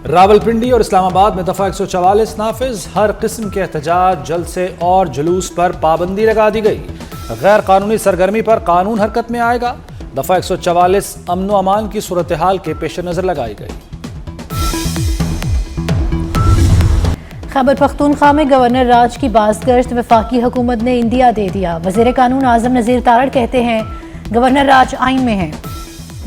रावलपिंडी और इस्लामाबाद में दफा 144 नाफिज, हर किस्म के एहतजाज, जलसे और जुलूस पर पाबंदी लगा दी गई। गैर कानूनी सरगर्मी पर कानून हरकत में आएगा। दफा 144 अमन व अमान की सूरत हाल के पेश नजर लगाई गई। खैबर पख्तूनख्वा में गवर्नर राज की बाज़गश्त वफाकी हुकूमत ने इंडिया दे दिया। वज़ीर कानून आज़म नज़ीर तारड़ कहते हैं गवर्नर राज आइन में है,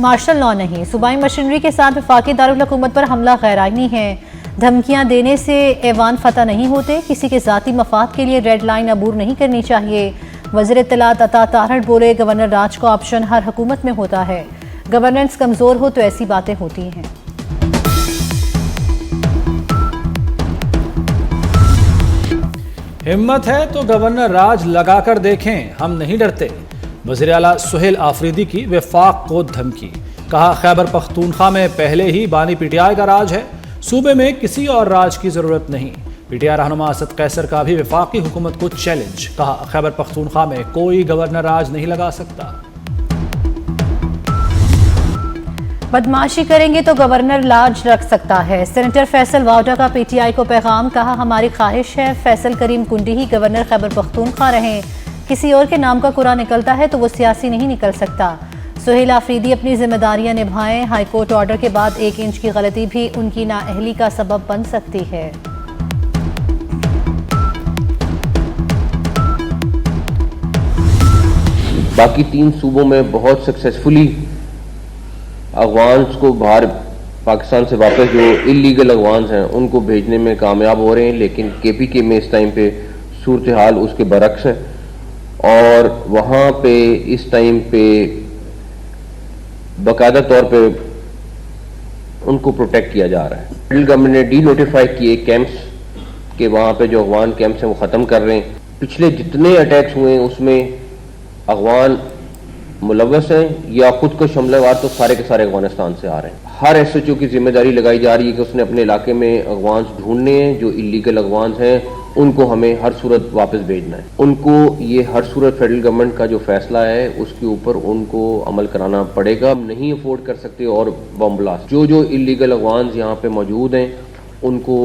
मार्शल लॉ नहीं। सूबाई मशीनरी के साथ वफाकी दारुल हुकूमत पर हमला गैर आइनी है। धमकियां देने से ऐवान फतह नहीं होते। किसी के ज़ाती मफाद के लिए रेड लाइन अबूर नहीं करनी चाहिए। वज़ीर इत्तलात अता तारड़ बोले गवर्नर राज का ऑप्शन हर हुकूमत में होता है। गवर्नेंस कमज़ोर हो तो ऐसी बातें होती हैं। हिम्मत है तो गवर्नर राज लगाकर देखें, हम नहीं डरते। वज़ीर आला सुहेल आफरीदी की वफाक को धमकी। कहा खैबर पख्तूनख्वा में पहले ही बानी पीटीआई का राज है, सूबे में किसी और राज की जरूरत नहीं। पीटीआई रहनुमा असद कैसर का भी वफाकी हुकूमत को चैलेंज। कहा खैबर पख्तूनख्वा में कोई गवर्नर राज नहीं लगा सकता। बदमाशी करेंगे तो गवर्नर लाज रख सकता है। सेनेटर फैसल वाउडा का पीटीआई को पैगाम। कहा हमारी ख्वाहिश है फैसल करीम कुंडी ही गवर्नर खैबर पख्तूनख्वा रहें। किसी और के नाम का कुरा निकलता है तो वो सियासी नहीं निकल सकता। सुहेल आफरीदी अपनी जिम्मेदारियां निभाएं। हाईकोर्ट ऑर्डर के बाद 1 इंच की गलती भी उनकी नाअहली का सबब बन सकती है। बाकी 3 सूबों में बहुत सक्सेसफुली अफगान्स को बाहर पाकिस्तान से वापस जो इलीगल अफगान्स हैं उनको भेजने में कामयाब हो रहे हैं, लेकिन केपीके में इस टाइम पे सूरत हाल उसके बरक्स है और वहाँ पे इस टाइम पे बाकायदा तौर पे उनको प्रोटेक्ट किया जा रहा है। फेडरल गवर्नमेंट ने डी नोटिफाई किए कैंप्स के, वहाँ पे जो अफगान कैंप्स हैं वो ख़त्म कर रहे हैं। पिछले जितने अटैक्स हुए हैं उसमें अफगान मुलव्वस हैं या खुद को हमलावर तो सारे के सारे अफगानिस्तान से आ रहे हैं। हर एसएचओ की जिम्मेदारी लगाई जा रही है कि उसने अपने इलाके में अफगान्स ढूंढने हैं, जो इलीगल अफगान्स हैं उनको हमें हर सूरत वापस भेजना है। उनको ये हर सूरत फेडरल गवर्नमेंट का जो फैसला है उसके ऊपर उनको अमल कराना पड़ेगा। हम नहीं अफोर्ड कर सकते और बम ब्लास्ट। जो इलीगल अफगान्स यहाँ पे मौजूद हैं उनको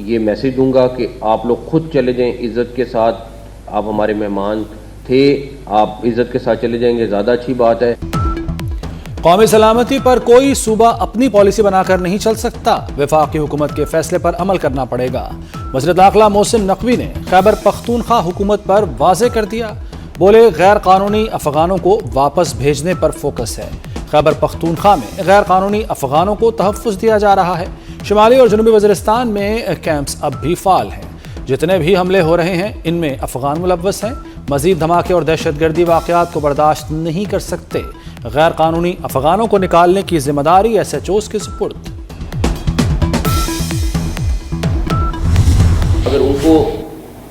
ये मैसेज दूंगा कि आप लोग खुद चले जाएं इज्जत के साथ। आप हमारे मेहमान थे, आप इज्जत के साथ चले जाएंगे, ज़्यादा अच्छी बात है। कौमी सलामती पर कोई सूबा अपनी पॉलिसी बनाकर नहीं चल सकता। वफाकी हुकूमत के फैसले पर अमल करना पड़ेगा। वज़ीर दाखिला मोहसिन नकवी ने खैबर पख्तूनख्वा हुकूमत पर वाज़ेह कर दिया। बोले गैर कानूनी अफगानों को वापस भेजने पर फोकस है। खैबर पख्तूनख्वा में गैर कानूनी अफगानों को तहफ़्फ़ुज़ दिया जा रहा है। शुमाली और जनूबी वज़ीरिस्तान में कैंप्स अब भी फ़ाल हैं। जितने भी हमले हो रहे हैं इनमें अफगान मुलव्वस हैं। मज़ीद धमाके और दहशतगर्दी वाक़यात को बर्दाश्त नहीं कर सकते। गैर कानूनी अफगानों को निकालने की जिम्मेदारी एसएचओज़ के सुपुर्द। अगर उनको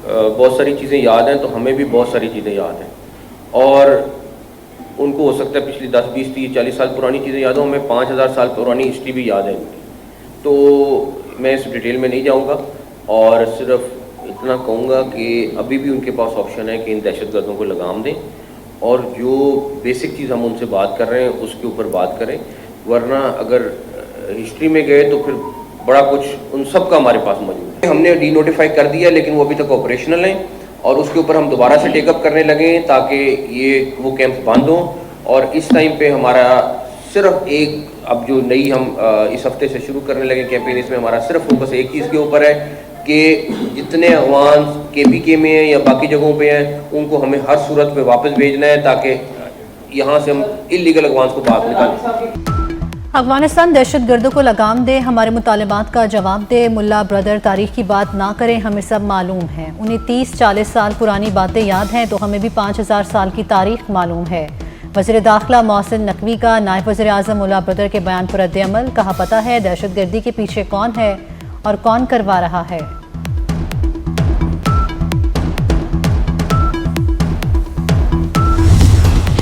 बहुत सारी चीज़ें याद हैं तो हमें भी बहुत सारी चीज़ें याद हैं और उनको हो सकता है पिछली 10, 20, 30, 40 साल पुरानी चीज़ें याद हो, हमें 5000 साल पुरानी हिस्ट्री भी याद है उनकी। तो मैं इस डिटेल में नहीं जाऊँगा और सिर्फ इतना कहूँगा कि अभी भी उनके पास ऑप्शन है कि इन दहशतगर्दों को लगाम दें और जो बेसिक चीज़ हम उनसे बात कर रहे हैं उसके ऊपर बात करें। वरना अगर हिस्ट्री में गए तो फिर बड़ा कुछ उन सब का हमारे पास मौजूद है। हमने डी नोटिफाई कर दिया लेकिन वो अभी तक ऑपरेशनल हैं और उसके ऊपर हम दोबारा से टेकअप करने लगे ताकि वो कैंप्स बंद हों। और इस टाइम पे हमारा सिर्फ एक, अब जो नई हम इस हफ्ते से शुरू करने लगे कैंपेन, इसमें हमारा सिर्फ फोकस एक चीज़ के ऊपर है कि जितने अफगान केपीके में हैं या बाकी जगहों पे हैं उनको हमें हर सूरत पे वापस भेजना है ताकि यहाँ से हम इलीगल अफगान को बाहर निकालें। अफगानिस्तान दहशतगर्दों को लगाम दे, हमारे मुतालबात का जवाब दे। मुल्ला ब्रदर तारीख की बात ना करें, हमें सब मालूम है। उन्हें 30-40 साल पुरानी बातें याद हैं तो हमें भी 5000 साल की तारीख मालूम है। वज़ीर दाखिला मोहसिन नकवी का नायब वज़ीर आज़म मुल्ला ब्रदर के बयान पर रद्द-ए-अमल। कहा पता है दहशतगर्दी के पीछे कौन है और कौन करवा रहा है।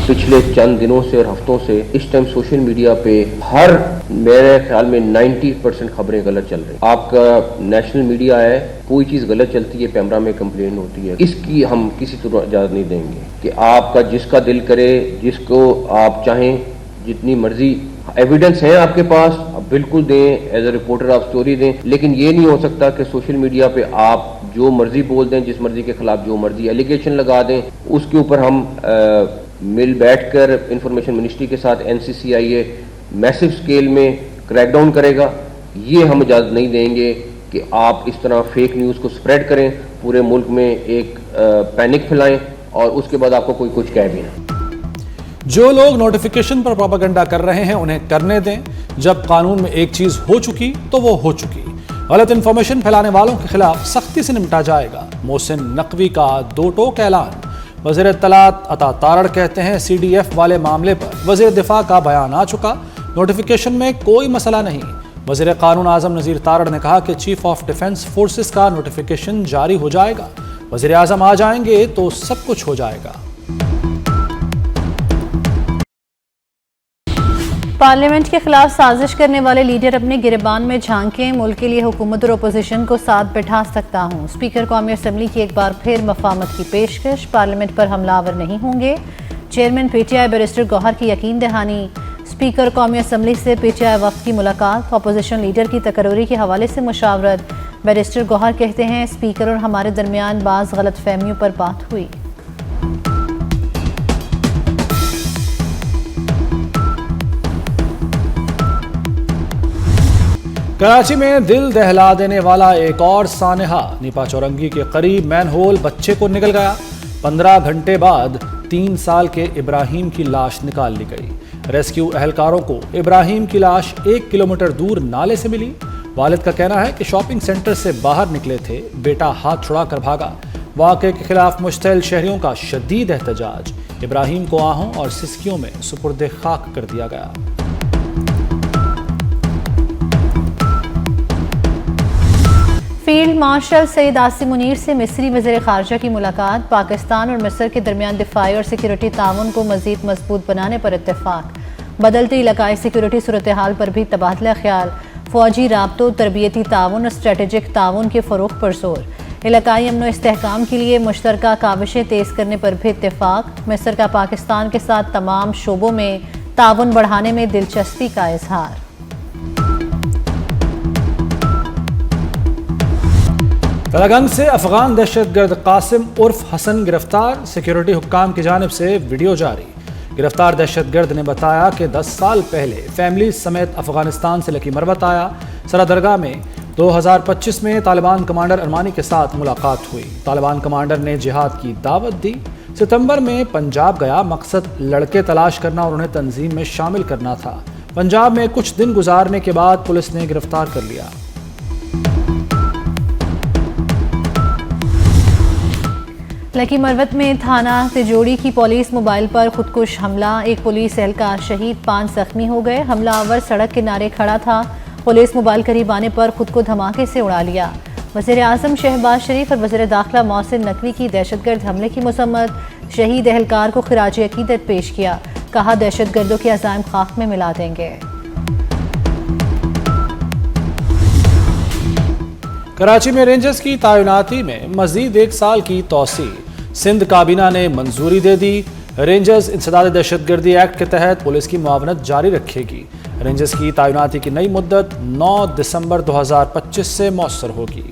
पिछले चंद दिनों से और हफ्तों से इस टाइम सोशल मीडिया पे हर मेरे ख्याल में 90% खबरें गलत चल रही। आपका नेशनल मीडिया है, कोई चीज़ गलत चलती है पैमरा में कंप्लेन होती है। इसकी हम किसी तरह इजाज़त नहीं देंगे कि आपका जिसका दिल करे, जिसको आप चाहें, जितनी मर्जी एविडेंस है आपके पास, आप बिल्कुल दें, एज ए रिपोर्टर आप स्टोरी दें, लेकिन ये नहीं हो सकता कि सोशल मीडिया पे आप जो मर्जी बोल दें, जिस मर्जी के खिलाफ जो मर्जी एलिगेशन लगा दें, उसके ऊपर हम मिल बैठकर इंफॉर्मेशन मिनिस्ट्री के साथ NCCIA मैसिव स्केल में क्रैकडाउन करेगा। ये हम इजाज़त नहीं देंगे कि आप इस तरह फेक न्यूज़ को स्प्रेड करें, पूरे मुल्क में एक पैनिक फैलाएं और उसके बाद आपको कोई कुछ कह भी ना। जो लोग नोटिफिकेशन पर प्रोपेगेंडा कर रहे हैं उन्हें करने दें। जब कानून में एक चीज हो चुकी तो वो हो चुकी। गलत इंफॉर्मेशन फैलाने वालों के खिलाफ सख्ती से निपटा जाएगा। मोहसिन नकवी का दो टोक ऐलान। वज़ीर इत्तलात अता तारड़ कहते हैं CDF वाले मामले पर वज़ीर दिफा का बयान आ चुका, नोटिफिकेशन में कोई मसला नहीं। वज़ीर कानून आज़म नज़ीर तारड़ ने कहा कि चीफ ऑफ डिफेंस फोर्सेस का नोटिफिकेशन जारी हो जाएगा। वज़ीर आज़म आ जाएंगे तो सब कुछ हो जाएगा। पार्लियामेंट के खिलाफ साजिश करने वाले लीडर अपने गिरबान में झांकें, मुल्क के लिए हुकूमत और अपोजिशन को साथ बैठा सकता हूँ। स्पीकर कौमी असम्बली की एक बार फिर मफामत की पेशकश, पार्लियामेंट पर हमलावर नहीं होंगे। चेयरमैन PTI बैरिस्टर गौहर की यकीन दहानी। स्पीकर कौमी असम्बली से PTI वफ्द की मुलाकात, अपोजिशन लीडर की तकर्री के हवाले से मुशावरत। बैरिस्टर गौहर कहते हैं स्पीकर और हमारे दरमियान बाज़ गलत फहमियों पर बात हुई। कराची में दिल दहला देने वाला एक और सानहा। नीपा चौरंगी के करीब मैनहोल बच्चे को निकल गया। 15 घंटे बाद 3 साल के इब्राहिम की लाश निकाल ली गई। रेस्क्यू एहलकारों को इब्राहिम की लाश 1 किलोमीटर दूर नाले से मिली। वालिद का कहना है कि शॉपिंग सेंटर से बाहर निकले थे, बेटा हाथ छुड़ा कर भागा। वाक़े के खिलाफ मुश्तइल शहरियों का शदीद एहतजाज। इब्राहिम को आहों और सिस्कियों में सुपुर्द खाक कर दिया गया। फील्ड मार्शल सईद आसिम मुनीर से मिस्री वज़ीर ख़ारजा की मुलाकात। पाकिस्तान और मिस्र के दरमियान दिफाई और सिक्योरिटी ताउन को मज़ीद मजबूत बनाने पर इत्तेफाक। बदलती इलाकाई सिक्योरिटी सूरत हाल पर भी तबादला ख्याल। फ़ौजी राब्तों, तरबियती ताउन और स्ट्रेटेजिक ताउन के फ़रोग़ पर जोर। इलाकाई अमन व इस्तेहकाम के लिए मुश्तरका काविशें तेज़ करने पर भी इत्तेफाक। मिस्र का पाकिस्तान के साथ तमाम शोबों में ताउन बढ़ाने में दिलचस्पी का इजहार। तलागंज से अफगान दहशतगर्द कासिम उर्फ हसन गिरफ्तार। सिक्योरिटी हुक्काम की जानिब से वीडियो जारी। गिरफ्तार दहशतगर्द ने बताया कि 10 साल पहले फैमिली समेत अफगानिस्तान से लकी मरवत आया। सरा दरगाह में 2025 में तालिबान कमांडर अरमानी के साथ मुलाकात हुई। तालिबान कमांडर ने जिहाद की दावत दी। सितंबर में पंजाब गया, मकसद लड़के तलाश करना और उन्हें तंजीम में शामिल करना था। पंजाब में कुछ दिन गुजारने के बाद पुलिस ने गिरफ्तार कर लिया। लकी मरवत में थाना तिजोड़ी की पुलिस मोबाइल पर खुदकुश हमला। एक पुलिस एहलकार शहीद, 5 जख्मी हो गए। हमलावर सड़क किनारे खड़ा था। पुलिस मोबाइल करीब आने पर खुद को धमाके से उड़ा लिया। वज़ीर आज़म शहबाज शरीफ और वज़ीर दाखिला मोहसिन नकवी की दहशतगर्द हमले की मसम्मत। शहीद एहलकार को खिराज अकीदत पेश किया। कहा दहशतगर्दों के अज़ाइम खाक में मिला देंगे। कराची में रेंजर्स की तैनाती में मजीद 1 साल की तौसी। सिंध काबीना ने मंजूरी दे दी। रेंजर्स इंसदाद दहशतगर्दी एक्ट के तहत पुलिस की मुआवनत जारी रखेगी। रेंजर्स की तैनाती की नई मुद्दत 9 दिसंबर 2025 से मौसर होगी।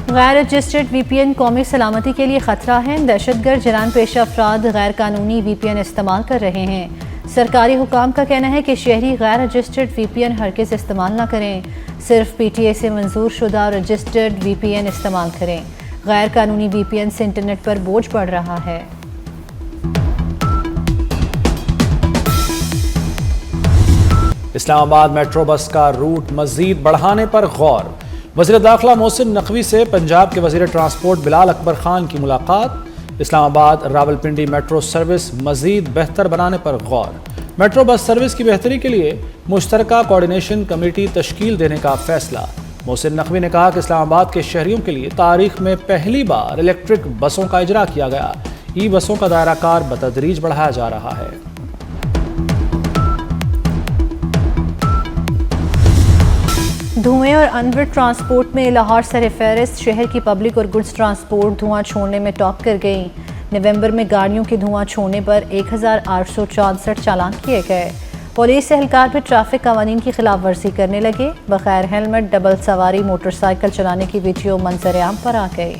गैर रजिस्टर्ड VPN कौमी सलामती के लिए खतरा है। दहशतगर्द जरान पेशा अफराद गैर कानूनी VPN इस्तेमाल कर रहे हैं। सरकारी हुकाम का कहना है कि शहरी गैर रजिस्टर्ड VPN हरगिज़ इस्तेमाल न करें। सिर्फ PTA से मंजूर शुदा और रजिस्टर्ड VPN इस्तेमाल करें। गैर कानूनी VPN से इंटरनेट पर बोझ बढ़ रहा है। इस्लामाबाद मेट्रो बस का रूट मजीद बढ़ाने पर गौर। वज़ीर दाखिला मोहसिन नकवी से पंजाब के वज़ीर ट्रांसपोर्ट बिलाल अकबर खान की मुलाकात। इस्लामाबाद रावलपिंडी मेट्रो सर्विस मजीद बेहतर बनाने पर गौर। मेट्रो बस सर्विस की बेहतरी के लिए मुश्तरका कोऑर्डिनेशन कमेटी तश्कील देने का फैसला। मोहसिन नकवी ने कहा कि इस्लामाबाद के शहरियों के लिए तारीख में पहली बार इलेक्ट्रिक बसों का इजरा किया गया। ई बसों का दायरा कार बतदरीज बढ़ाया जा रहा है। धुएं और अनवरट ट्रांसपोर्ट में लाहौर सरफहरिस्त। शहर की पब्लिक और गुड्स ट्रांसपोर्ट धुआं छोड़ने में टॉप कर गई। नवंबर में गाड़ियों के धुआं छोड़ने पर 1864 चालान किए गए। पुलिस एहलकार भी ट्रैफिक कानून की खिलाफ वर्जी करने लगे। बगैर हेलमेट डबल सवारी मोटरसाइकिल चलाने की वीडियो मंजर-ए-आम पर आ गई।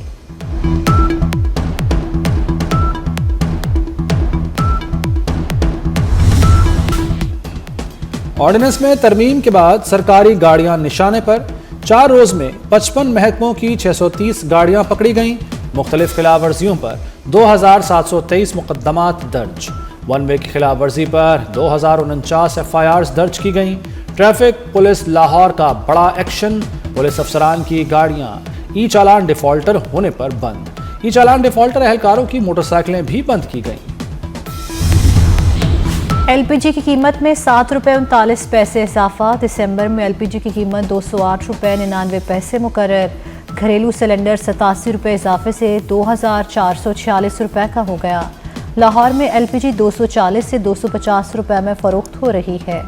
ऑर्डिनेंस में तरमीम के बाद सरकारी गाड़ियां निशाने पर। 4 रोज में 55 महकमों की 630 गाड़ियां पकड़ी गईं। मुख्तलिफ खिलाफ वर्जियों पर 2723 मुकदमात दर्ज। वन वे की खिलाफ वर्जी पर 2049 FIRs दर्ज की गईं। ट्रैफिक पुलिस लाहौर का बड़ा एक्शन। पुलिस अफसरान की गाड़ियां ई चालान डिफॉल्टर होने पर बंद। ई चालान डिफॉल्टर एहलकारों की मोटरसाइकिलें भी बंद की गईं। LPG की कीमत में 7 रुपये 39 पैसे इजाफा। दिसंबर में LPG की कीमत 208 रुपये 99 पैसे मुकर्रर। घरेलू सिलेंडर 87 रुपये इजाफे से 2446 रुपये का हो गया। लाहौर में LPG 240 से 250 रुपये में फरोख्त हो रही है।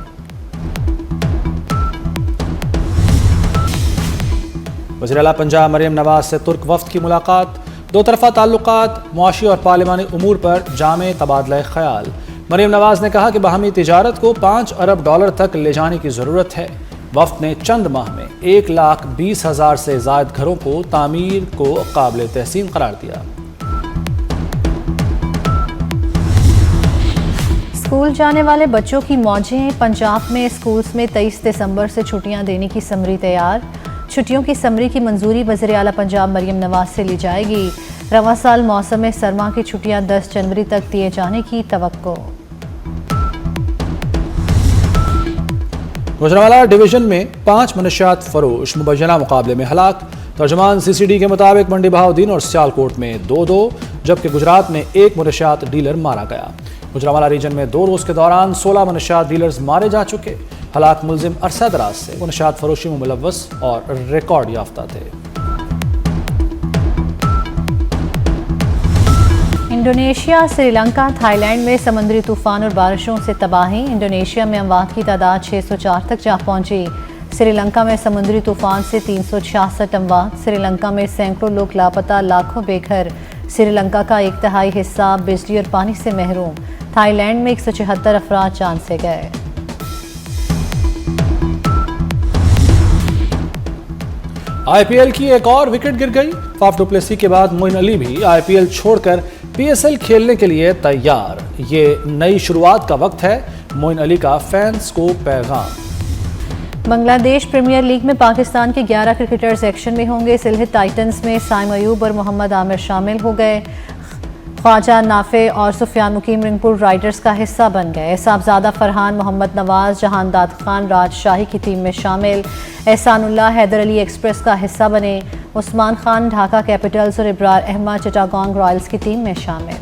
वज़ीर आला पंजाब मरियम नवाज से तुर्क वफ्द की मुलाकात। दो तरफा ताल्लुकात, मुआशी और पार्लिमानी उमूर पर जामे तबादला ख्याल। मरियम नवाज ने कहा कि बाहमी तिजारत को $5 अरब तक ले जाने की ज़रूरत है। वफ्द ने चंद माह में 1,20,000 से ज़ायद घरों को तामीर को काबिल तहसीन करार दिया। स्कूल जाने वाले बच्चों की मौजें। पंजाब में स्कूल्स में 23 दिसंबर से छुट्टियां देने की समरी तैयार। छुट्टियों की समरी की मंजूरी वज़ीर आला पंजाब मरियम नवाज से ली जाएगी। रवां साल मौसम सरमा की छुट्टियां 10 जनवरी तक दिए जाने की तवक्को। गुजरांवाला डिवीजन में 5 मनशियात फरोश मुबैना मुकाबले में हलाक। तर्जमान CCD के मुताबिक मंडी बहाउद्दीन और सियालकोट में 2-2, जबकि गुजरात में 1 मनशियात डीलर मारा गया। गुजरांवाला रीजन में 2 रोज के दौरान 16 मनशियात डीलर्स मारे जा चुके। हलाक मुलजिम अरसा दराज से मनशियात फरोशी में मुलव्वस और रिकॉर्ड याफ्ता थे। इंडोनेशिया, श्रीलंका, थाईलैंड में समुद्री तूफान और बारिशों से तबाही। इंडोनेशिया में अमवात की तादाद 604 तक जा पहुंची। श्रीलंका में समुद्री तूफान से 366 अमवात। श्रीलंका में सैकड़ों लोग लापता, लाखों बेघर। श्रीलंका का 1/3 हिस्सा बिजली और पानी से महरूम। थाईलैंड में 174 अफराद जान से गए। IPL की एक और विकेट गिर गई। फाफ डु प्लेसी के बाद मोइन अली भी IPL छोड़कर PSL खेलने के लिए तैयार। ये नई शुरुआत का वक्त है, मोइन अली का फैंस को पैगाम। बांग्लादेश प्रीमियर लीग में पाकिस्तान के 11 क्रिकेटर्स एक्शन में होंगे। सिलहट टाइटंस में साइम अयूब और मोहम्मद आमिर शामिल हो गए। ख्वाजा नाफे और सुफियान मुकीम रिंगपुर राइडर्स का हिस्सा बन गए। साहबजादा फरहान, मोहम्मद नवाज, जहान दाद खान राजशाही की टीम में शामिल। एहसानुल्लाह हैदर अली एक्सप्रेस का हिस्सा बने। उस्मान खान ढाका कैपिटल्स और इब्रार अहमद चिटागोंग रॉयल्स की टीम में शामिल।